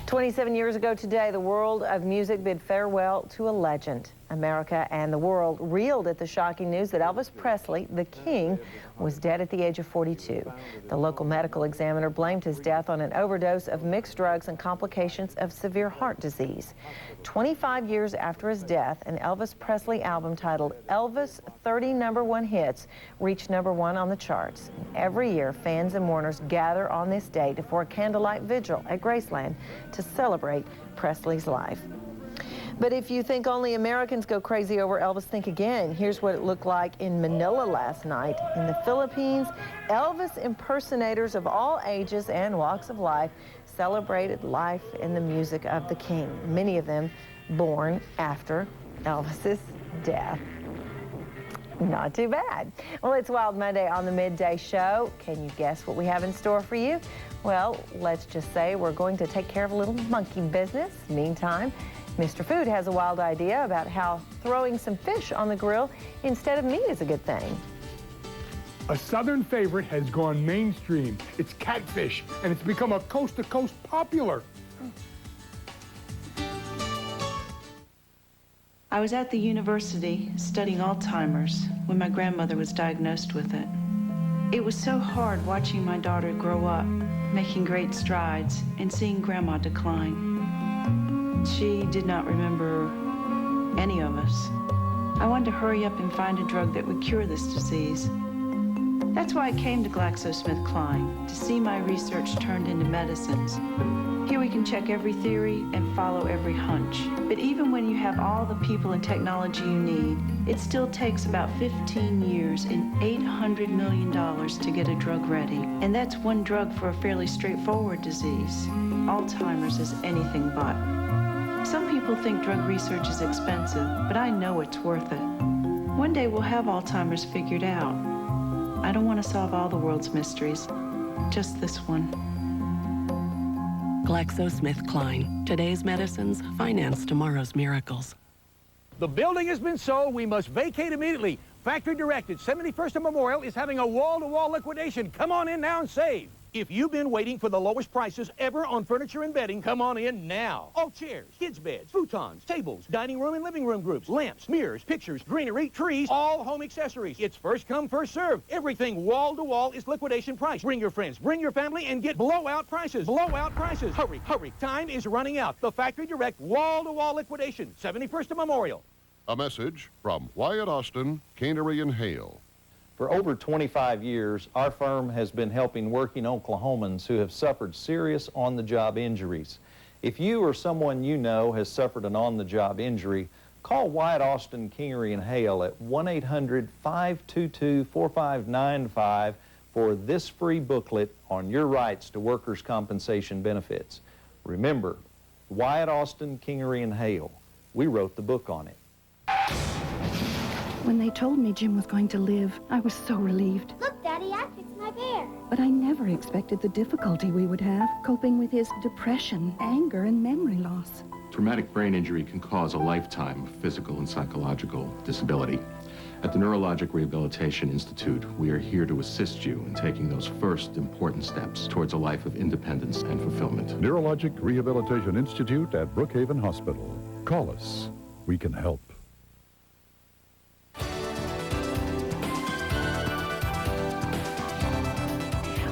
27 years ago today, the world of music bid farewell to a legend. America and the world reeled at the shocking news that Elvis Presley, the King, was dead at the age of 42. The local medical examiner blamed his death on an overdose of mixed drugs and complications of severe heart disease. 25 years after his death, an Elvis Presley album titled Elvis 30 #1 Hits reached #1 on the charts. Every year, fans and mourners gather on this date for a candlelight vigil at Graceland to celebrate Presley's life. But if you think only Americans go crazy over Elvis, think again. Here's what it looked like in Manila last night. In the Philippines, Elvis impersonators of all ages and walks of life celebrated life and the music of the King, many of them born after Elvis's death. Not too bad. Well, it's Wild Monday on the Midday Show. Can you guess what we have in store for you? Well, let's just say we're going to take care of a little monkey business. Meantime, Mr. Food has a wild idea about how throwing some fish on the grill instead of meat is a good thing. A southern favorite has gone mainstream. It's catfish, and it's become a coast-to-coast popular. I was at the university studying Alzheimer's when my grandmother was diagnosed with it. It was so hard watching my daughter grow up, making great strides, and seeing Grandma decline. She did not remember any of us. I wanted to hurry up and find a drug that would cure this disease. That's why I came to GlaxoSmithKline, to see my research turned into medicines. Here we can check every theory and follow every hunch. But even when you have all the people and technology you need, it still takes about 15 years and $800 million to get a drug ready. And that's one drug for a fairly straightforward disease. Alzheimer's is anything but. Some people think drug research is expensive, but I know it's worth it. One day we'll have Alzheimer's figured out. I don't want to solve all the world's mysteries, just this one. GlaxoSmithKline. Today's medicines finance tomorrow's miracles. The building has been sold. We must vacate immediately. Factory directed. 71st and Memorial is having a wall-to-wall liquidation. Come on in now and save. If you've been waiting for the lowest prices ever on furniture and bedding, come on in now. All chairs, kids' beds, futons, tables, dining room and living room groups, lamps, mirrors, pictures, greenery, trees, all home accessories. It's first come, first served. Everything wall to wall is liquidation price. Bring your friends, bring your family, and get blowout prices. Blowout prices. Hurry, hurry. Time is running out. The factory direct wall to wall liquidation. 71st and Memorial. A message from Wyatt Austin, Cannery and Hale. For over 25 years, our firm has been helping working Oklahomans who have suffered serious on-the-job injuries. If you or someone you know has suffered an on-the-job injury, call Wyatt Austin, Kingery and Hale at 1-800-522-4595 for this free booklet on your rights to workers' compensation benefits. Remember, Wyatt Austin, Kingery and Hale. We wrote the book on it. When they told me Jim was going to live, I was so relieved. Look, Daddy, I fixed my bear. But I never expected the difficulty we would have coping with his depression, anger, and memory loss. Traumatic brain injury can cause a lifetime of physical and psychological disability. At the Neurologic Rehabilitation Institute, we are here to assist you in taking those first important steps towards a life of independence and fulfillment. Neurologic Rehabilitation Institute at Brookhaven Hospital. Call us. We can help.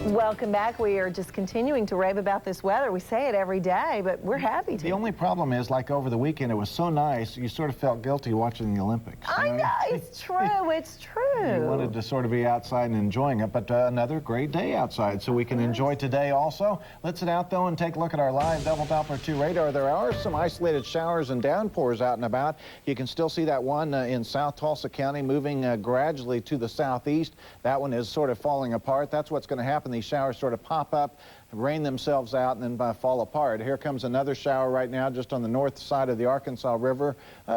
Welcome back. We are just continuing to rave about this weather. We say it every day, but we're happy to. The only problem is, like over the weekend, it was so nice, you sort of felt guilty watching the Olympics. I know, it's true, it's true. You wanted to sort of be outside and enjoying it, but another great day outside, so we can enjoy today also. Let's sit out, though, and take a look at our live double Doppler 2 radar. There are some isolated showers and downpours out and about. You can still see that one in South Tulsa County moving gradually to the southeast. That one is sort of falling apart. That's what's going to happen. These showers sort of pop up, rain themselves out, and then fall apart. Here comes another shower right now just on the north side of the Arkansas River,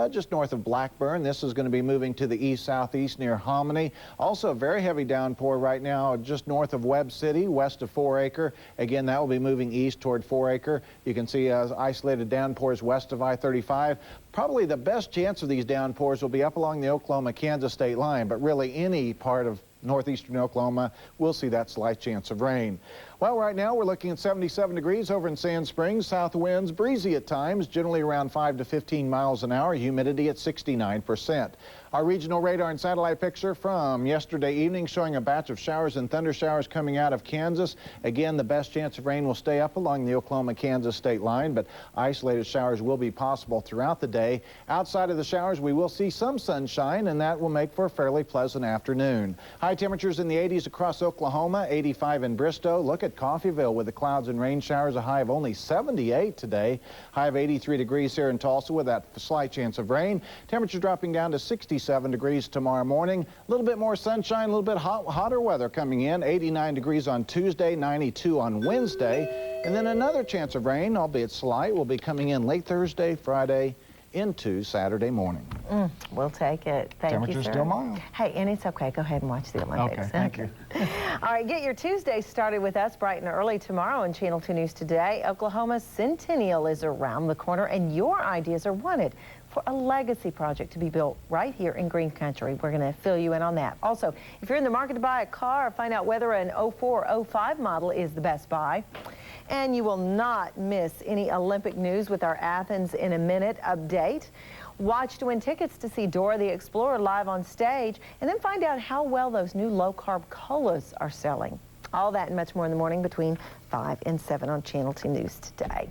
just north of Blackburn. This is going to be moving to the east-southeast near Hominy. Also a very heavy downpour right now just north of Webb City, west of 4 Acre. Again, that will be moving east toward 4 Acre. You can see isolated downpours west of I-35. Probably the best chance of these downpours will be up along the Oklahoma-Kansas state line, but really any part of northeastern Oklahoma, we'll see that slight chance of rain. Well, right now we're looking at 77 degrees over in Sand Springs. South winds breezy at times, generally around 5 to 15 miles an hour. Humidity at 69%. Our regional radar and satellite picture from yesterday evening showing a batch of showers and thunder showers coming out of Kansas. Again, the best chance of rain will stay up along the Oklahoma-Kansas state line, but isolated showers will be possible throughout the day. Outside of the showers, we will see some sunshine, and that will make for a fairly pleasant afternoon. High temperatures in the 80s across Oklahoma, 85 in Bristow. Look at Coffeyville with the clouds and rain showers, a high of only 78 today. High of 83 degrees here in Tulsa with that slight chance of rain. Temperatures dropping down to 67 degrees tomorrow morning. A little bit more sunshine, a little bit hotter weather coming in. 89 degrees on Tuesday, 92 on Wednesday. And then another chance of rain, albeit slight, will be coming in late Thursday, Friday, into Saturday morning. We'll take it. Thank you, sir. Temperature's still mild. Hey, and it's okay. Go ahead and watch the Olympics. Okay, thank you. All right, get your Tuesday started with us bright and early tomorrow on Channel 2 News Today. Oklahoma's centennial is around the corner, and your ideas are wanted for a legacy project to be built right here in Green Country. We're going to fill you in on that. Also, if you're in the market to buy a car, find out whether an 04 or 05 model is the best buy. And you will not miss any Olympic news with our Athens in a Minute update. Watch to win tickets to see Dora the Explorer live on stage, and then find out how well those new low-carb colas are selling. All that and much more in the morning between 5 and 7 on Channel 2 News Today.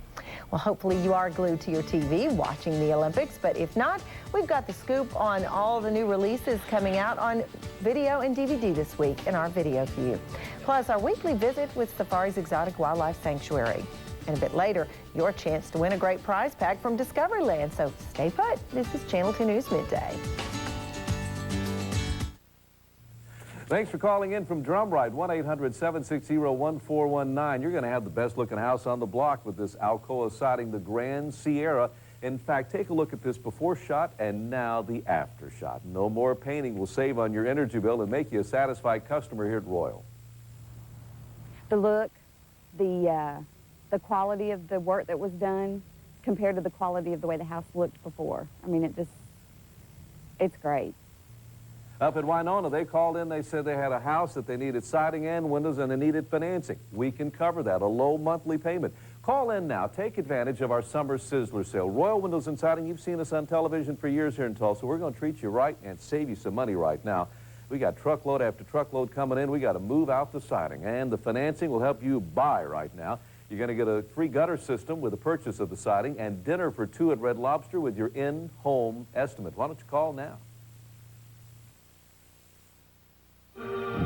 Well, hopefully you are glued to your TV watching the Olympics, but if not, we've got the scoop on all the new releases coming out on video and DVD this week in our video for you. Plus, our weekly visit with Safari's Exotic Wildlife Sanctuary. And a bit later, your chance to win a great prize pack from Discoveryland. So stay put. This is Channel 2 News Midday. Thanks for calling in from Drumride, 1-800-760-1419. You're going to have the best-looking house on the block with this ALCOA siding, the Grand Sierra. In fact, take a look at this before shot and now the after shot. No more painting will save on your energy bill and make you a satisfied customer here at Royal. The look, the quality of the work that was done compared to the quality of the way the house looked before. I mean, it's great. Up at Winona, they called in, they said they had a house that they needed siding and windows and they needed financing. We can cover that, a low monthly payment. Call in now. Take advantage of our summer sizzler sale. Royal Windows and Siding, you've seen us on television for years here in Tulsa. We're going to treat you right and save you some money right now. We got truckload after truckload coming in. We got to move out the siding, and the financing will help you buy right now. You're going to get a free gutter system with the purchase of the siding and dinner for 2 at Red Lobster with your in-home estimate. Why don't you call now?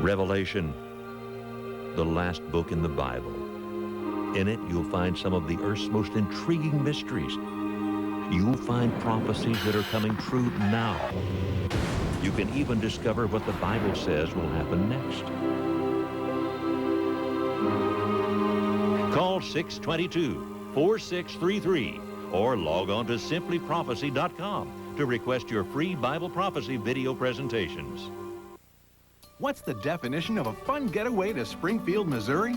Revelation, the last book in the Bible. In it, you'll find some of the earth's most intriguing mysteries. You'll find prophecies that are coming true now. You can even discover what the Bible says will happen next. Call 622-4633 or log on to simplyprophecy.com to request your free Bible prophecy video presentations. What's the definition of a fun getaway to Springfield, Missouri?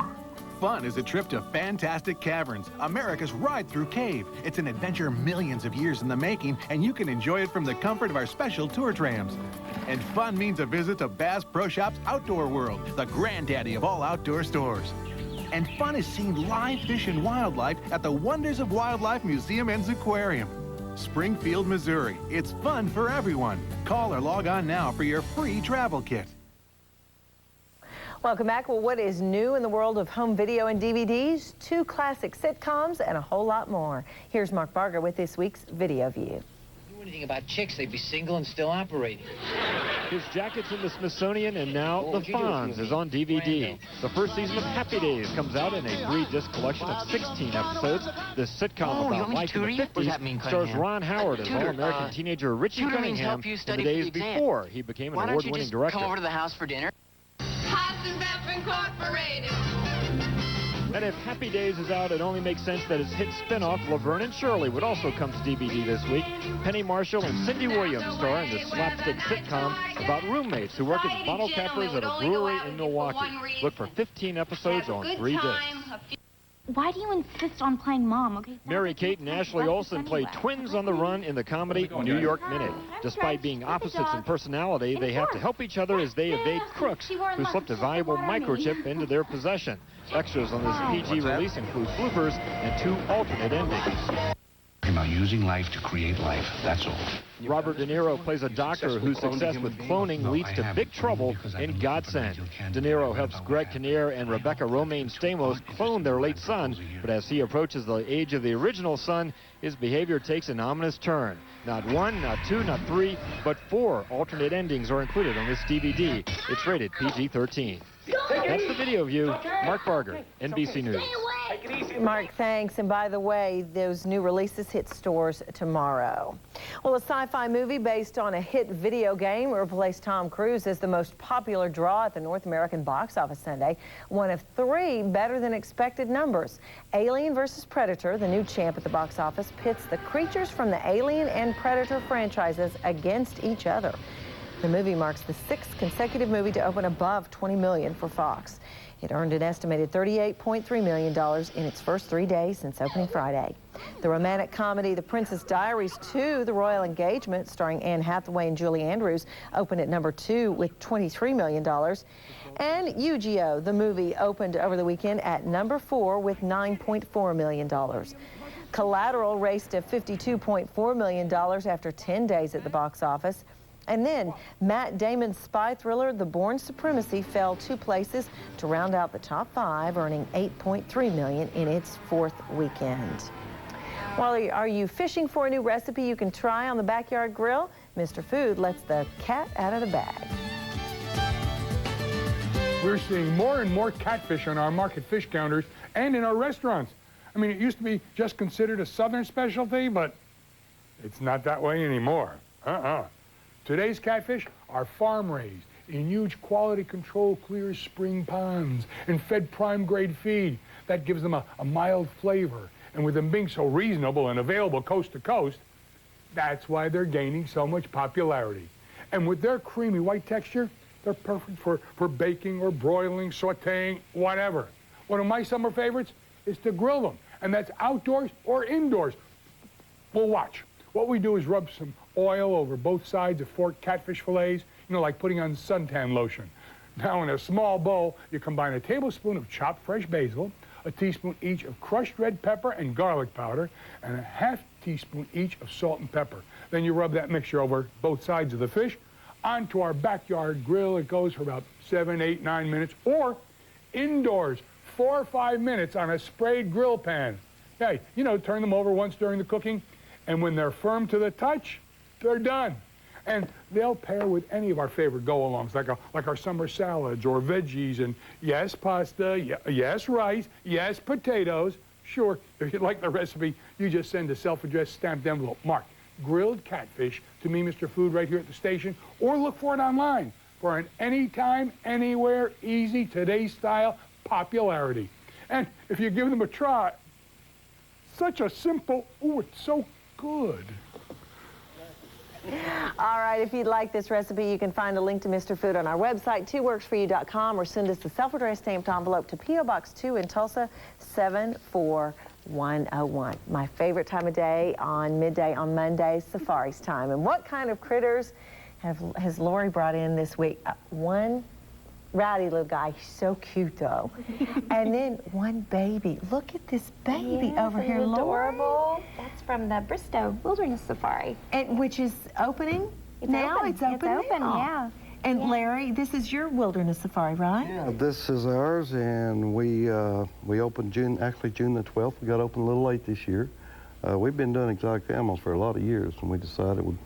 Fun is a trip to fantastic caverns, America's ride-through cave. It's an adventure millions of years in the making, and you can enjoy it from the comfort of our special tour trams. And fun means a visit to Bass Pro Shop's Outdoor World, the granddaddy of all outdoor stores. And fun is seeing live fish and wildlife at the Wonders of Wildlife Museum and Aquarium. Springfield, Missouri. It's fun for everyone. Call or log on now for your free travel kit. Welcome back. Well, what is new in the world of home video and DVDs? 2 classic sitcoms and a whole lot more. Here's Mark Barger with this week's Video View. Do anything about chicks, they'd be single and still operating. His Jacket's in the Smithsonian, and now The Fonz is on DVD. The first season of Happy Days comes out in a 3-disc collection of 16 episodes. This sitcom about life in the 50s stars Ron Howard as all-American teenager Richie Cunningham in the days before he became an award-winning director. Come over to the house for dinner? Incorporated. And if Happy Days is out, it only makes sense that its hit spin-off Laverne and Shirley would also come to DVD this week. Penny Marshall and Cindy Williams star in this slapstick sitcom about roommates who work as bottle cappers at a brewery in Milwaukee. Look for 15 episodes on 3 discs. Why do you insist on playing Mom? Okay. Mary-Kate and Ashley Olsen play twins on the run in the comedy New York Minute. Despite being opposites in personality, they have to help each other as they evade crooks who slipped a valuable microchip into their possession. Extras on this PG release include bloopers and 2 alternate endings. About using life to create life, that's all. Robert De Niro plays a doctor whose success with cloning leads to big trouble in Godsend. De Niro helps Greg Kinnear and Rebecca Romaine Stamos clone their late son, but as he approaches the age of the original son, his behavior takes an ominous turn. Not 1, not 2, not 3, but 4 alternate endings are included on this DVD. It's rated PG-13. That's the Video View. Mark Barger, NBC News. Mark, thanks. And by the way, those new releases hit stores tomorrow. Well, a sci-fi movie based on a hit video game replaced Tom Cruise as the most popular draw at the North American box office Sunday. One of 3 better-than-expected numbers. Alien vs. Predator, the new champ at the box office, pits the creatures from the Alien and Predator franchises against each other. The movie marks the 6th consecutive movie to open above $20 million for Fox. It earned an estimated $38.3 million in its first 3 days since opening Friday. The romantic comedy The Princess Diaries 2, The Royal Engagement, starring Anne Hathaway and Julie Andrews, opened at number 2 with $23 million. And Yu-Gi-Oh! The movie opened over the weekend at number 4 with $9.4 million. Collateral raced to $52.4 million after 10 days at the box office. And then Matt Damon's spy thriller, The Bourne Supremacy, fell 2 places to round out the top 5, earning $8.3 million in its 4th weekend. Well, are you fishing for a new recipe you can try on the backyard grill? Mr. Food lets the cat out of the bag. We're seeing more and more catfish on our market fish counters and in our restaurants. I mean, it used to be just considered a southern specialty, but it's not that way anymore. Today's catfish are farm-raised in huge quality control clear spring ponds and fed prime grade feed. That gives them a mild flavor. And with them being so reasonable and available coast to coast, that's why they're gaining so much popularity. And with their creamy white texture, they're perfect for baking or broiling, sauteing, whatever. One of my summer favorites is to grill them, and that's outdoors or indoors. Well, watch. What we do is rub some oil over both sides of forked catfish fillets. you know, like putting on suntan lotion. Now in a small bowl, you combine a tablespoon of chopped fresh basil, a teaspoon each of crushed red pepper and garlic powder, and a half teaspoon each of salt and pepper. Then you rub that mixture over both sides of the fish. Onto our backyard grill, it goes for about 7, 8, 9 minutes, or indoors, 4 or 5 minutes on a sprayed grill pan. Hey, you know, turn them over once during the cooking, and when they're firm to the touch, they're done. And they'll pair with any of our favorite go-alongs, like our summer salads or veggies, and yes, pasta, yes, rice, yes, potatoes. Sure, if you'd like the recipe, you just send a self-addressed stamped envelope marked grilled catfish to me, Mr. Food, right here at the station, or look for it online for an anytime, anywhere, easy, today's style popularity. And if you give them a try, such a simple, ooh, it's so good. All right, if you'd like this recipe, you can find a link to Mr. Food on our website, twoworksforyou.com, or send us a self-addressed stamped envelope to P.O. Box 2 in Tulsa, 74101. My favorite time of day on midday on Mondays, Safari's time. And what kind of critters has Lori brought in this week? One rowdy little guy, he's so cute though. And then one baby. Look at this baby over here, Lori. Adorable. That's from the Bristow Wilderness Safari. Which is opening now? It's open now. Yeah. And Larry, this is your wilderness safari, right? Yeah, this is ours, and we opened June the 12th. We got open a little late this year. We've been doing exotic animals for a lot of years, and we decided we'd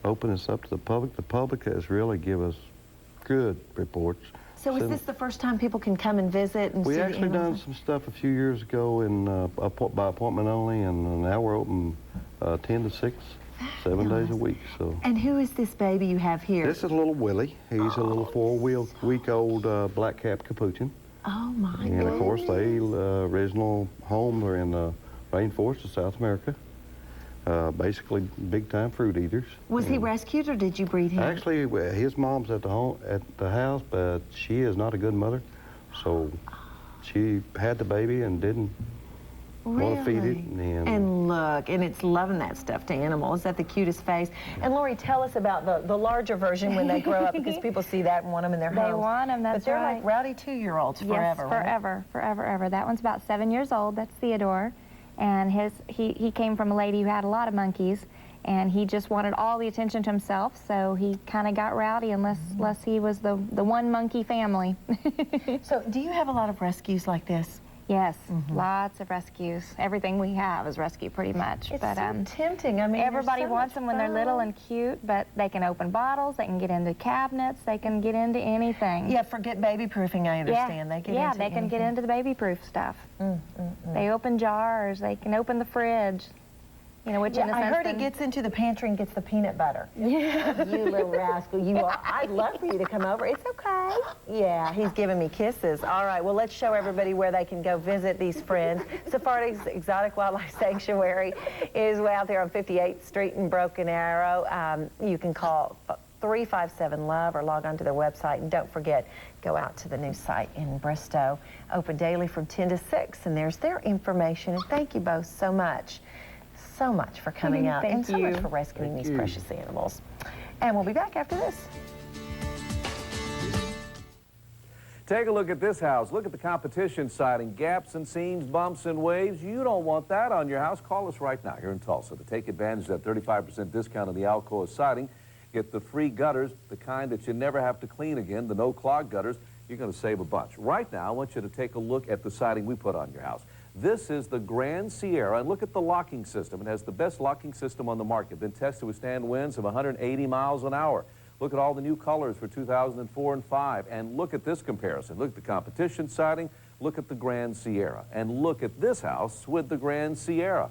open this up to the public. The public has really given us good reports. So is this the first time people can come and visit and see the animals? We actually done some stuff a few years ago in by appointment only, and now we're open 10 to 6, 7 days a week. So. And who is this baby you have here? This is little Willie. He's a little 4-week-old black-capped capuchin. Oh my goodness. And of course, they original home are in the rainforest of South America. Basically big-time fruit eaters. Was he rescued or did you breed him? Actually, his mom's at the house, but she is not a good mother, so she had the baby and didn't want to feed it. And look, and it's loving that stuffed animal. Is that the cutest face? And Lori, tell us about the larger version when they grow up, because people see that and want them in their homes. They want them, that's right. But they're like rowdy 2-year-olds forever, yes, forever, right? forever. That one's about 7 years old. That's Theodore. And he came from a lady who had a lot of monkeys, and he just wanted all the attention to himself, so he kind of got rowdy unless he was the one monkey family. So do you have a lot of rescues like this? Yes, lots of rescues. Everything we have is rescue pretty much. It's so tempting. I mean, everybody wants them when they're little and cute, but they can open bottles, they can get into cabinets, they can get into anything. Yeah, forget baby proofing, I understand. They can get into the baby proof stuff. They open jars, they can open the fridge. You know, which in a sense, I heard it gets into the pantry and gets the peanut butter. Yeah. You little rascal. I'd love for you to come over. It's okay. Yeah, he's giving me kisses. All right, well, let's show everybody where they can go visit these friends. Safari's Exotic Wildlife Sanctuary is out there on 58th Street in Broken Arrow. You can call 357-LOVE or log on to their website. And don't forget, go out to the new site in Bristow. Open daily from 10 to 6, and there's their information. And thank you both so much for coming out and so much for rescuing these precious animals. And we'll be back after this. Take a look at this house. Look at the competition siding. Gaps and seams, bumps and waves. You don't want that on your house. Call us right now here in Tulsa to take advantage of that 35% discount on the ALCOA siding. Get the free gutters, the kind that you never have to clean again, the no-clog gutters. You're going to save a bunch. Right now, I want you to take a look at the siding we put on your house. This is the Grand Sierra, and look at the locking system. It has the best locking system on the market. Been tested to withstand winds of 180 miles an hour. Look at all the new colors for 2004 and 5, and look at this comparison. Look at the competition siding, look at the Grand Sierra, and look at this house with the Grand Sierra.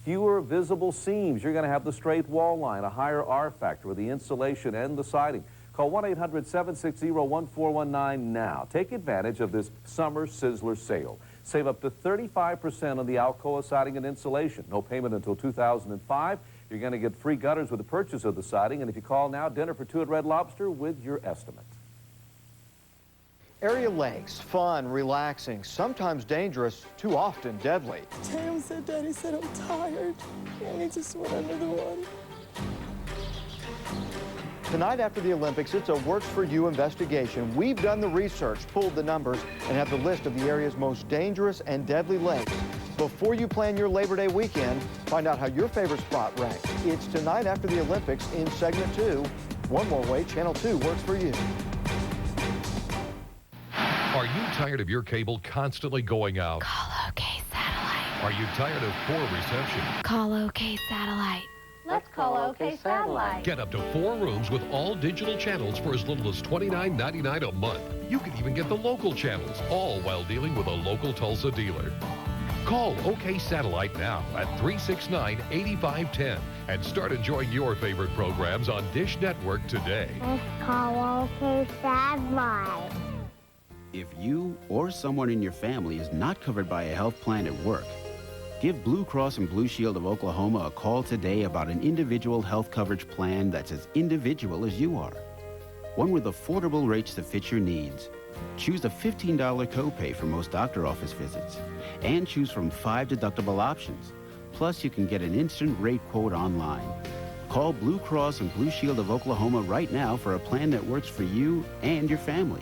Fewer visible seams. You're going to have the straight wall line, a higher R factor with the insulation and the siding. Call 1-800-760-1419 now. Take advantage of this summer sizzler sale. Save up to 35% on the ALCOA siding and insulation. No payment until 2005. You're going to get free gutters with the purchase of the siding. And if you call now, dinner for 2 at Red Lobster with your estimate. Area lakes, fun, relaxing, sometimes dangerous, too often deadly. Tam said, Daddy said I'm tired, and he just went under the water. Tonight after the Olympics, it's a Works for You investigation. We've done the research, pulled the numbers, and have the list of the area's most dangerous and deadly lakes. Before you plan your Labor Day weekend, find out how your favorite spot ranks. It's tonight after the Olympics in segment 2. One more way, Channel 2 works for you. Are you tired of your cable constantly going out? Call OK Satellite. Are you tired of poor reception? Call OK Satellite. Let's call OK Satellite. Get up to 4 rooms with all digital channels for as little as $29.99 a month. You can even get the local channels, all while dealing with a local Tulsa dealer. Call OK Satellite now at 369-8510 and start enjoying your favorite programs on Dish Network today. Let's call OK Satellite. If you or someone in your family is not covered by a health plan at work, give Blue Cross and Blue Shield of Oklahoma a call today about an individual health coverage plan that's as individual as you are. One with affordable rates that fit your needs. Choose a $15 copay for most doctor office visits. And choose from 5 deductible options. Plus, you can get an instant rate quote online. Call Blue Cross and Blue Shield of Oklahoma right now for a plan that works for you and your family.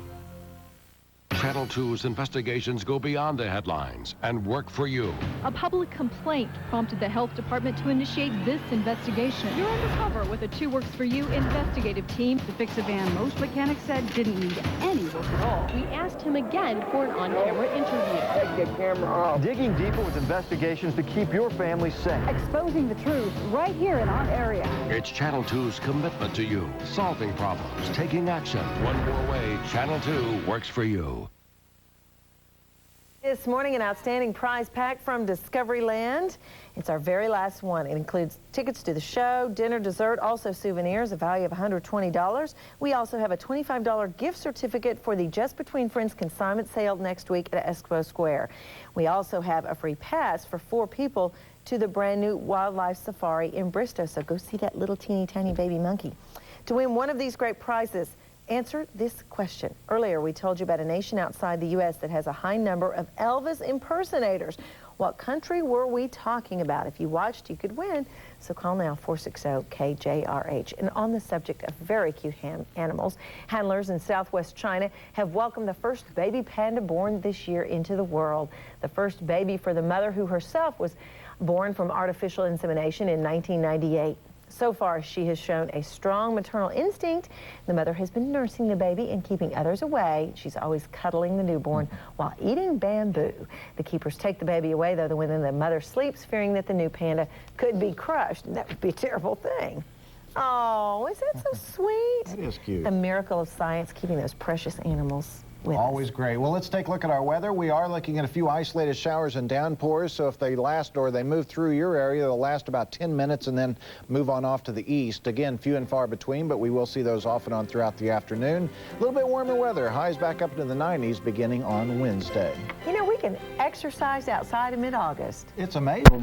Channel 2's investigations go beyond the headlines and work for you. A public complaint prompted the health department to initiate this investigation. You're undercover with a 2 Works for You investigative team to fix a van most mechanics said didn't need any work at all. We asked him again for an on-camera interview. Take the camera off. Digging deeper with investigations to keep your family safe. Exposing the truth right here in our area. It's Channel 2's commitment to you, solving problems, taking action. One more way, Channel 2 works for you. This morning, an outstanding prize pack from Discoveryland. It's our very last one. It includes tickets to the show, dinner, dessert, also souvenirs, a value of $120. We also have a $25 gift certificate for the Just Between Friends consignment sale next week at Expo Square. We also have a free pass for 4 people to the brand new wildlife safari in Bristow. So go see that little teeny tiny baby monkey. To win one of these great prizes, answer this question. Earlier, we told you about a nation outside the U.S. that has a high number of Elvis impersonators. What country were we talking about? If you watched, you could win. So call now, 460-KJRH. And on the subject of very cute animals, handlers in southwest China have welcomed the first baby panda born this year into the world. The first baby for the mother who herself was born from artificial insemination in 1998. So far, she has shown a strong maternal instinct. The mother has been nursing the baby and keeping others away. She's always cuddling the newborn while eating bamboo. The keepers take the baby away, though, when the mother sleeps, fearing that the new panda could be crushed. And that would be a terrible thing. Oh, is that so sweet? That is cute. A miracle of science, keeping those precious animals with Always great. Well, let's take a look at our weather. We are looking at a few isolated showers and downpours, so if they last or they move through your area, they'll last about 10 minutes and then move on off to the east. Again, few and far between, but we will see those off and on throughout the afternoon. A little bit warmer weather. Highs back up into the 90s beginning on Wednesday. You know, we can exercise outside in mid-August. It's amazing.